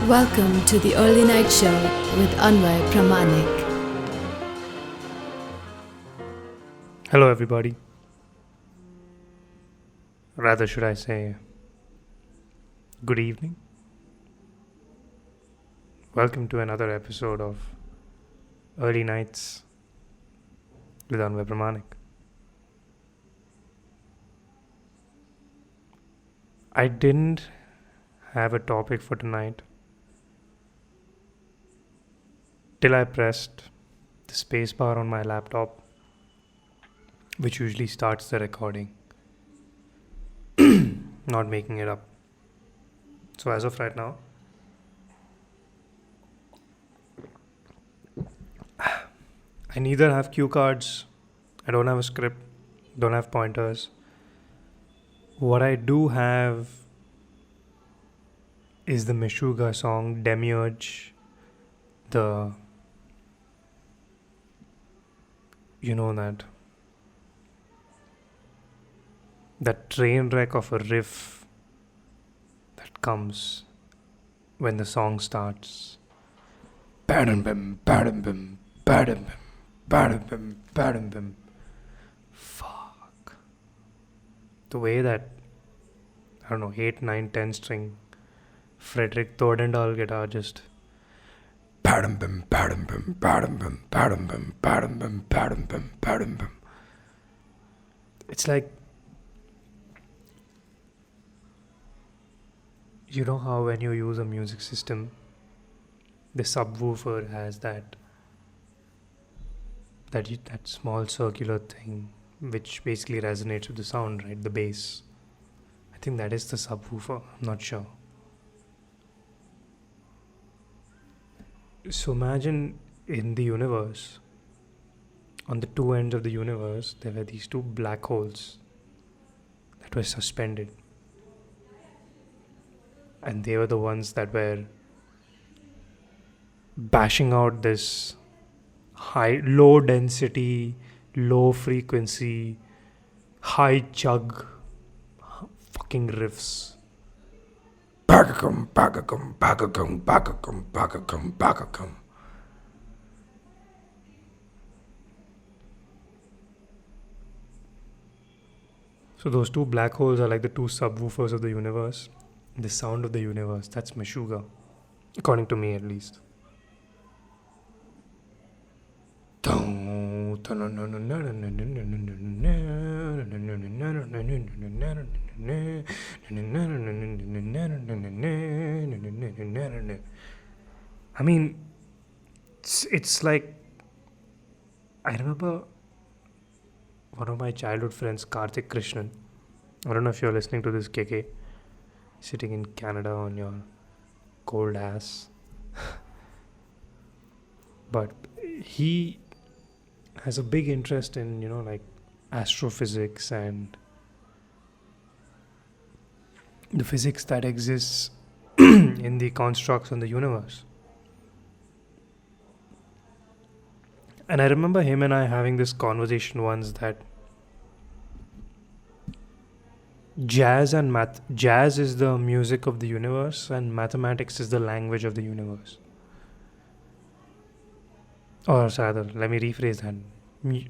Welcome to the Early Night Show with Anway Pramanik. Hello, everybody. Rather, should I say, good evening? Welcome to another episode of Early Nights with Anway Pramanik. I didn't have a topic for tonight till I pressed the spacebar on my laptop, which usually starts the recording. Not making it up. So as of right now, I neither have cue cards, I don't have a script, don't have pointers. What I do have is the Meshuggah song Demiurge, the, that train wreck of a riff that comes when the song starts. Bam, bam, bam, bam, bam, bam. Fuck. The way that, 8, 9, 10 string Frederick Thorndal guitar just it's like, you know how when you use a music system, the subwoofer has that small circular thing which basically resonates with the sound, right? The bass. I think that is the subwoofer. I'm not sure. So imagine in the universe, on the two ends of the universe, there were these two black holes that were suspended. And they were the ones that were bashing out this low density, low frequency, high chug fucking riffs. So those two black holes are like the two subwoofers of the universe. The sound of the universe, that's Meshuggah, according to me at least. I mean, it's like, I remember one of my childhood friends, Karthik Krishnan. I don't know if you're listening to this, KK, sitting in Canada on your cold ass. But he has a big interest in, like astrophysics and the physics that exists in the constructs on the universe. And I remember him and I having this conversation once that jazz is the music of the universe and mathematics is the language of the universe. Or rather, let me rephrase that.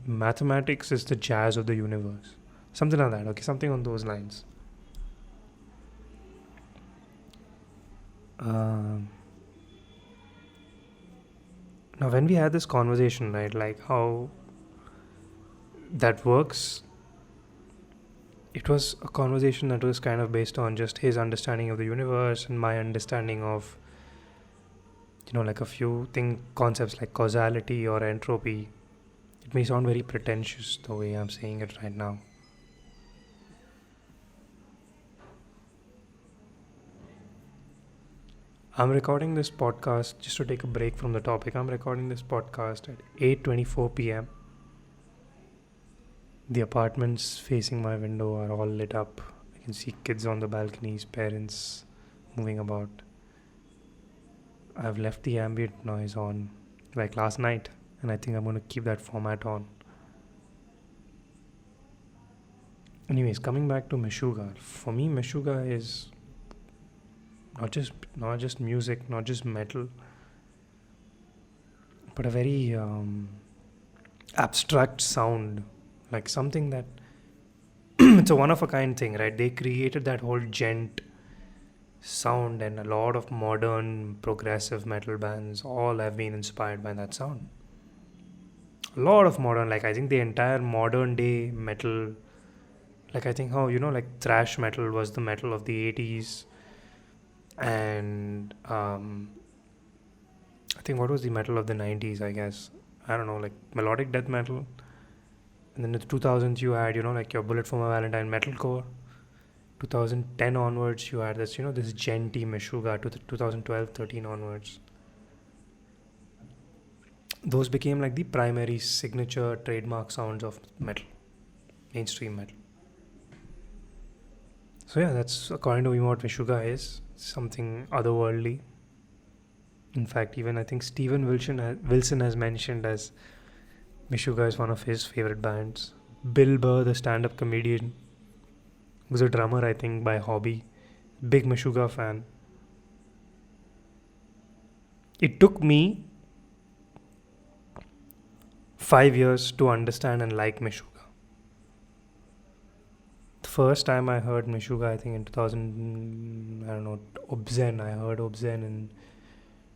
Mathematics is the jazz of the universe. Something like that, okay? Something on those lines. Now, when we had this conversation, right, like how that works, it was a conversation that was kind of based on just his understanding of the universe and my understanding of, like a few concepts like causality or entropy. It may sound very pretentious the way I'm saying it right now. I'm recording this podcast just to take a break from the topic. I'm recording this podcast at 8:24 p.m. The apartments facing my window are all lit up. I can see kids on the balconies, parents moving about. I've left the ambient noise on like last night, and I think I'm going to keep that format on. Anyways, coming back to Meshuggah. For me, Meshuggah is not just music, not just metal, but a very abstract sound, like something that it's a one of a kind thing, right? They created that whole gent sound, and a lot of modern progressive metal bands all have been inspired by that sound. A lot of modern, like I think the entire modern day metal, like I think how like thrash metal was the metal of the 80s, and I think what was the metal of the 90s, I guess. I don't know, like melodic death metal. And then in the 2000s, you had, like your Bullet for My Valentine metalcore. 2010 onwards, you had this, this genty Meshuggah to the 2012-13 onwards. Those became like the primary signature trademark sounds of metal, mainstream metal. So yeah, that's according to me what Meshuggah is. Something otherworldly. In fact, even I think Steven Wilson has mentioned as Meshuggah is one of his favorite bands. Bill Burr, the stand-up comedian, was a drummer, I think, by hobby. Big Meshuggah fan. It took me 5 years to understand and like Meshuggah. The first time I heard Meshuggah, I think in 2000, I don't know, Obscene. I heard Obscene in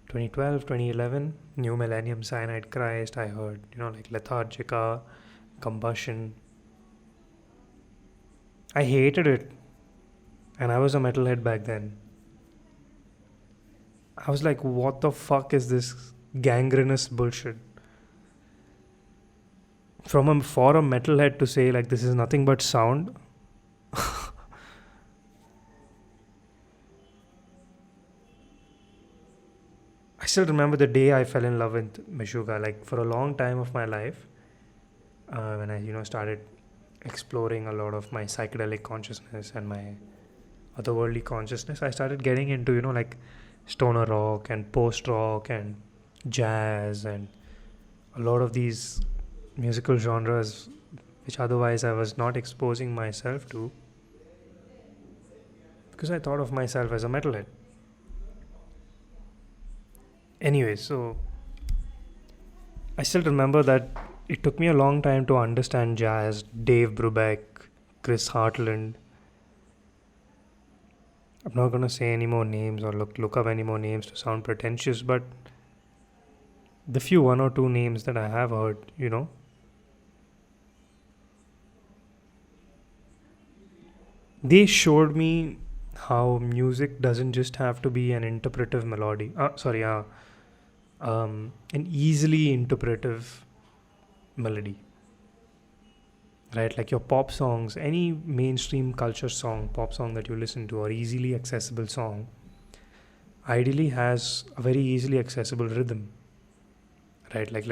2012, 2011. New Millennium, Cyanide Christ. I heard, like Lethargica, Combustion. I hated it. And I was a metalhead back then. I was like, what the fuck is this gangrenous bullshit? For a metalhead to say like this is nothing but sound. I still remember the day I fell in love with Meshuggah. Like for a long time of my life, when I started exploring a lot of my psychedelic consciousness and my otherworldly consciousness, I started getting into like stoner rock and post rock and jazz and a lot of these musical genres which otherwise I was not exposing myself to because I thought of myself as a metalhead. Anyway, so I still remember that it took me a long time to understand jazz, Dave Brubeck, Chris Hartland. I'm not going to say any more names or look up any more names to sound pretentious, but the few one or two names that I have heard, they showed me how music doesn't just have to be an interpretive melody. An easily interpretive melody. Right, like your pop songs, any mainstream culture song, pop song that you listen to, or easily accessible song, ideally has a very easily accessible rhythm. Right, like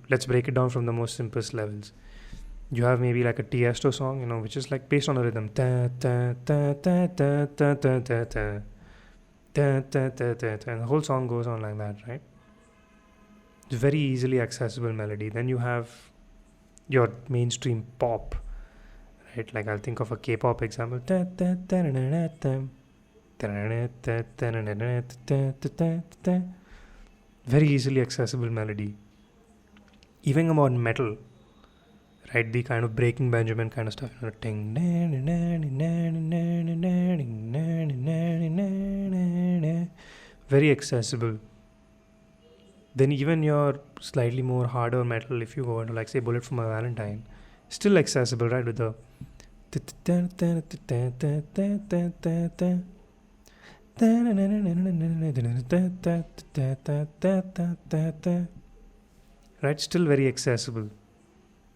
let's break it down from the most simplest levels. You have maybe like a Tiesto song, which is like based on a rhythm. And the whole song goes on like that, right? It's a very easily accessible melody. Then you have your mainstream pop, right? Like I'll think of a K-pop example. Very easily accessible melody. Even about metal, right? The kind of Breaking Benjamin kind of stuff. Very accessible. Then even your slightly more harder metal, if you go into like say Bullet for My Valentine, still accessible, right? With the right, still very accessible.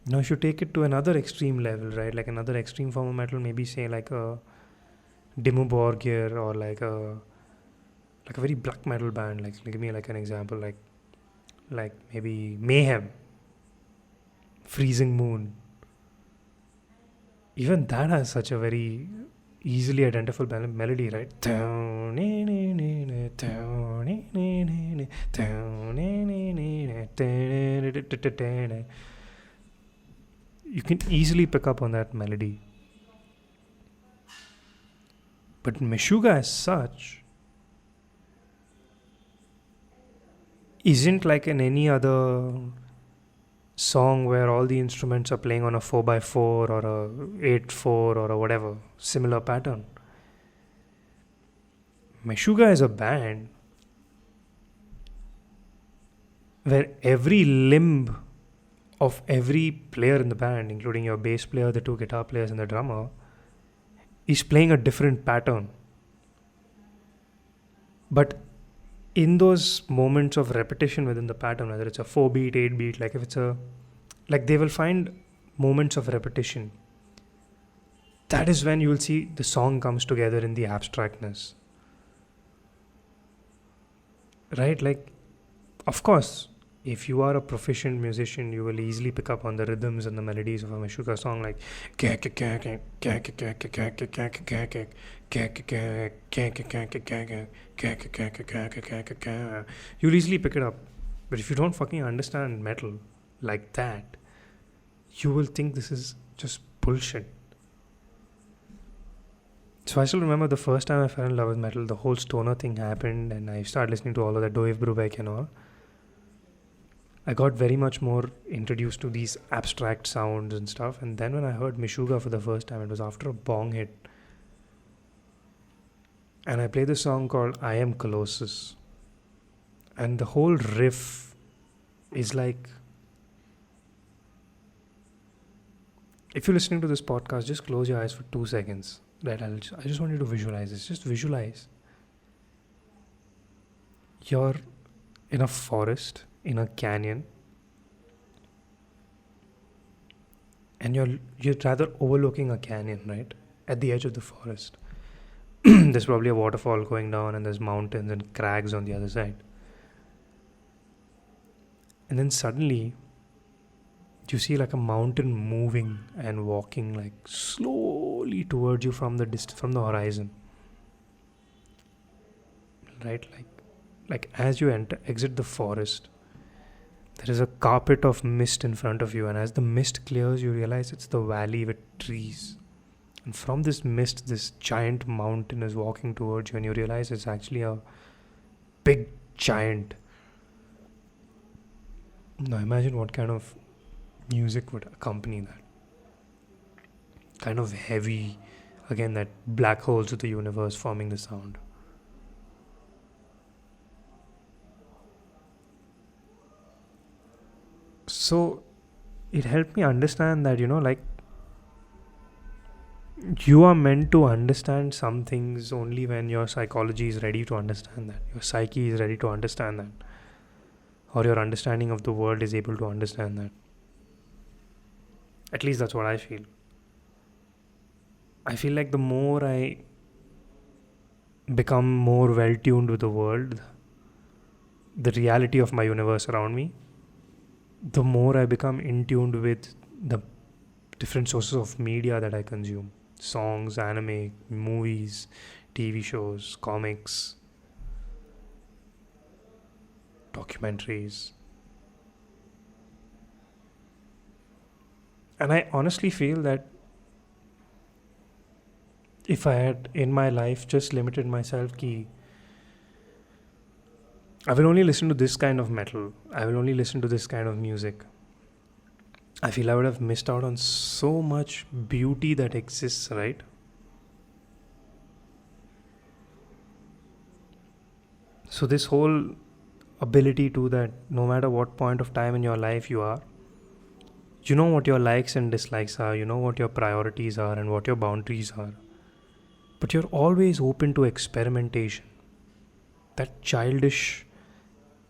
Now if you take it to another extreme level, right, like another extreme form of metal, maybe say like a Dimmu Borgir or like a very black metal band, like give me like an example, like maybe Mayhem, Freezing Moon. Even that has such a very easily identifiable melody, right? You can easily pick up on that melody. But Meshuggah as such isn't like in any other song where all the instruments are playing on a 4x4 or a 8/4 or a whatever similar pattern. Meshuggah is a band where every limb of every player in the band, including your bass player, the two guitar players, and the drummer, is playing a different pattern. But in those moments of repetition within the pattern, whether it's a 4-beat, 8-beat, like if it's a, like they will find moments of repetition. That is when you will see the song comes together in the abstractness. Right? Like, of course, if you are a proficient musician, you will easily pick up on the rhythms and the melodies of a Meshuggah song, like you'll easily pick it up. But if you don't fucking understand metal like that, you will think this is just bullshit. So I still remember the first time I fell in love with metal, the whole stoner thing happened, and I started listening to all of that Dave Brubeck and all. I got very much more introduced to these abstract sounds and stuff. And then when I heard Meshuggah for the first time, it was after a bong hit. And I played the song called I Am Colossus. And the whole riff is like... If you're listening to this podcast, just close your eyes for 2 seconds. Right? I just want you to visualize this. Just visualize. You're in a forest, in a canyon, and you're rather overlooking a canyon, right? At the edge of the forest. There's probably a waterfall going down, and there's mountains and crags on the other side. And then suddenly you see like a mountain moving and walking like slowly towards you from the horizon. Right? Like as you exit the forest, there is a carpet of mist in front of you, and as the mist clears, you realize it's the valley with trees. And from this mist, this giant mountain is walking towards you, and you realize it's actually a big giant. Now imagine what kind of music would accompany that. Kind of heavy, again, that black holes of the universe forming the sound. So it helped me understand that, like, you are meant to understand some things only when your psychology is ready to understand that. Your psyche is ready to understand that. Or your understanding of the world is able to understand that. At least that's what I feel. I feel like the more I become more well tuned with the world, the reality of my universe around me, the more I become in tuned with the different sources of media that I consume. Songs, anime, movies, TV shows, comics, documentaries. And I honestly feel that if I had in my life just limited myself I will only listen to this kind of metal, I will only listen to this kind of music, I feel I would have missed out on so much beauty that exists, right? So this whole ability to that no matter what point of time in your life you are, you know what your likes and dislikes are, you know what your priorities are and what your boundaries are. But you're always open to experimentation. That childish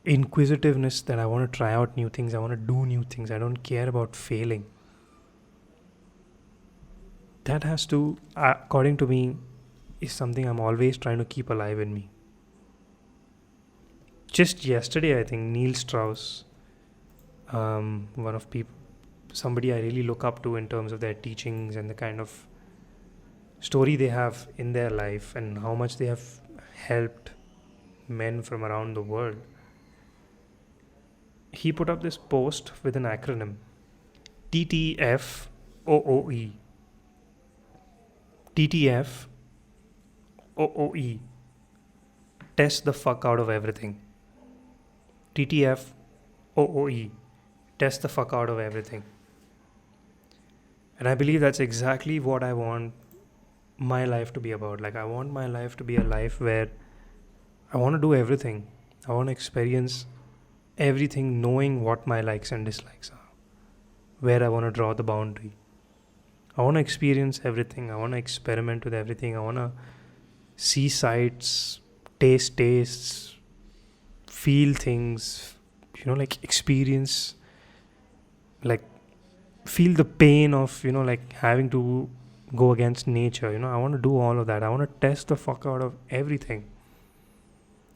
inquisitiveness that I want to try out new things, I want to do new things, I don't care about failing. That has to, according to me, is something I'm always trying to keep alive in me. Just yesterday, I think Neil Strauss, somebody I really look up to in terms of their teachings and the kind of story they have in their life and how much they have helped men from around the world. He put up this post with an acronym, TTFOOE. TTFOOE. Test the fuck out of everything. TTFOOE, test the fuck out of everything. And I believe that's exactly what I want my life to be about. Like, I want my life to be a life where I want to do everything. I want to experience everything, knowing what my likes and dislikes are, where I want to draw the boundary. I want to experience everything. I want to experiment with everything. I want to see sights, taste tastes, feel things, like experience, like feel the pain of, like having to go against nature. I want to do all of that. I want to test the fuck out of everything.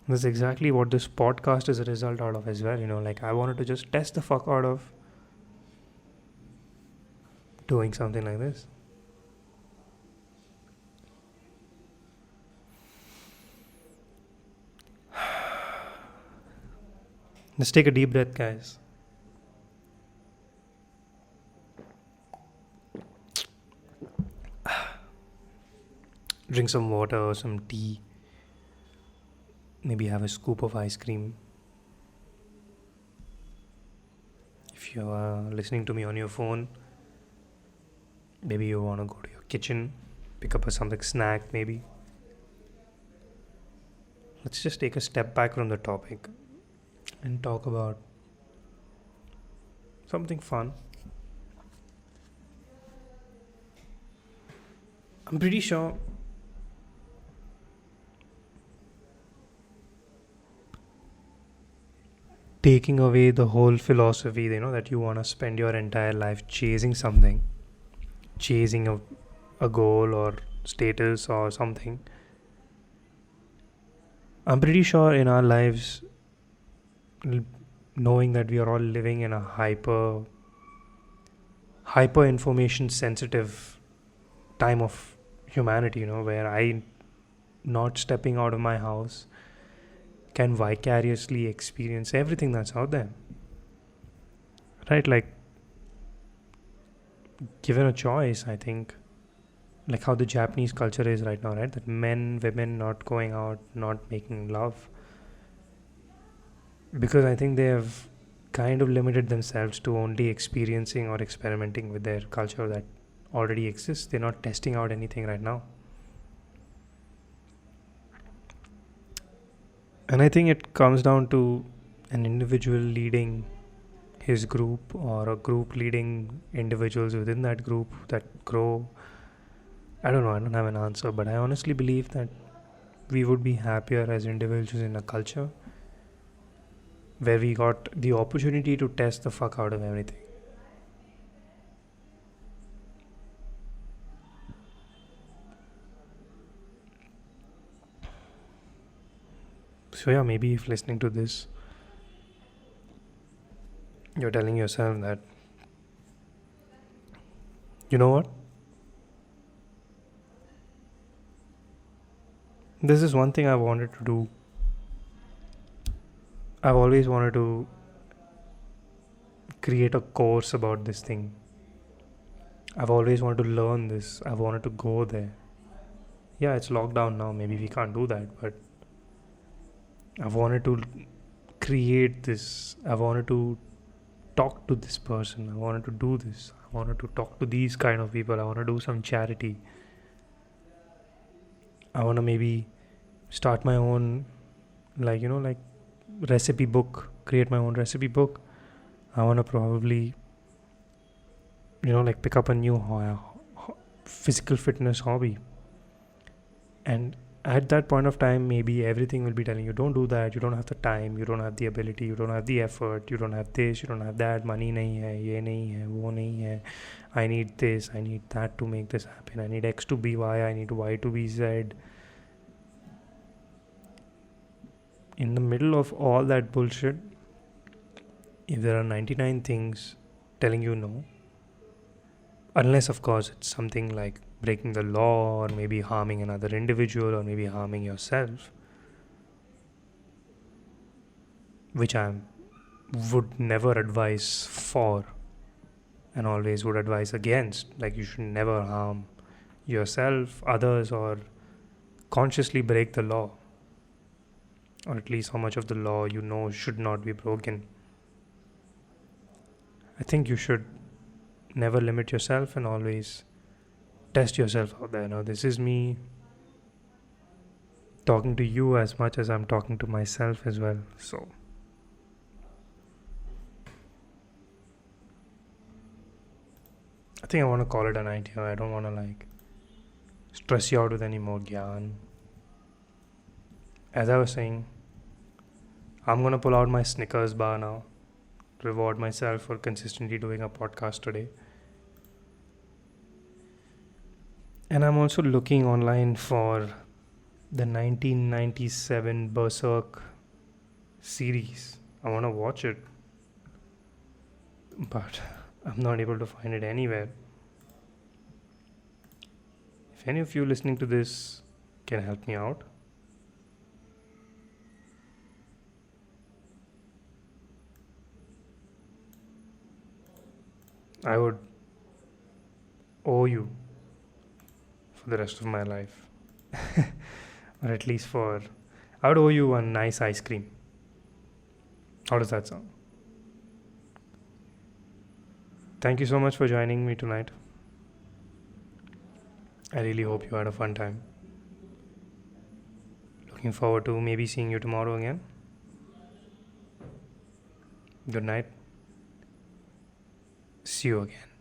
That's exactly what this podcast is a result out of as well. Like I wanted to just test the fuck out of doing something like this. Let's take a deep breath, guys. Drink some water or some tea. Maybe have a scoop of ice cream. If you are listening to me on your phone, maybe you want to go to your kitchen, pick up something snack maybe. Let's just take a step back from the topic and talk about something fun. I'm pretty sure taking away the whole philosophy, that you want to spend your entire life chasing something, chasing a goal or status or something. I'm pretty sure in our lives, knowing that we are all living in a hyper information sensitive time of humanity, where I not stepping out of my house can vicariously experience everything that's out there, right? Like, given a choice, I think, like how the Japanese culture is right now, right? That men, women not going out, not making love, because I think they have kind of limited themselves to only experiencing or experimenting with their culture that already exists. They're not testing out anything right now. And I think it comes down to an individual leading his group or a group leading individuals within that group that grow. I don't know, I don't have an answer, but I honestly believe that we would be happier as individuals in a culture where we got the opportunity to test the fuck out of everything. So yeah, maybe if listening to this, you're telling yourself that, you know what? This is one thing I wanted to do. I've always wanted to create a course about this thing. I've always wanted to learn this. I've wanted to go there. Yeah, it's locked down now. Maybe we can't do that, but I've wanted to create this. I wanted to talk to this person. I wanted to do this. I wanted to talk to these kind of people. I want to do some charity. I want to maybe start my own, like recipe book, create my own recipe book. I want to probably pick up a new physical fitness hobby. And at that point of time, maybe everything will be telling you, don't do that, you don't have the time, you don't have the ability, you don't have the effort, you don't have this, you don't have that, money nahi hai, ye nahi hai, wo nahi hai, I need this, I need that to make this happen, I need X to be Y, I need Y to be Z. In the middle of all that bullshit, if there are 99 things telling you no, unless of course it's something like breaking the law or maybe harming another individual or maybe harming yourself, which I would never advise for and always would advise against. Like, you should never harm yourself, others, or consciously break the law. or at least how much of the law you know should not be broken. I think you should never limit yourself and always test yourself out there. Now, this is me talking to you as much as I'm talking to myself as well. So, I think I want to call it a night here. I don't want to stress you out with any more gyan. As I was saying, I'm going to pull out my Snickers bar now, reward myself for consistently doing a podcast today. And I'm also looking online for the 1997 Berserk series. I want to watch it, but I'm not able to find it anywhere. If any of you listening to this can help me out, I would owe you for the rest of my life. Or at least I would owe you a nice ice cream. How does that sound? Thank you so much for joining me tonight. I really hope you had a fun time. Looking forward to maybe seeing you tomorrow again. Good night. See you again.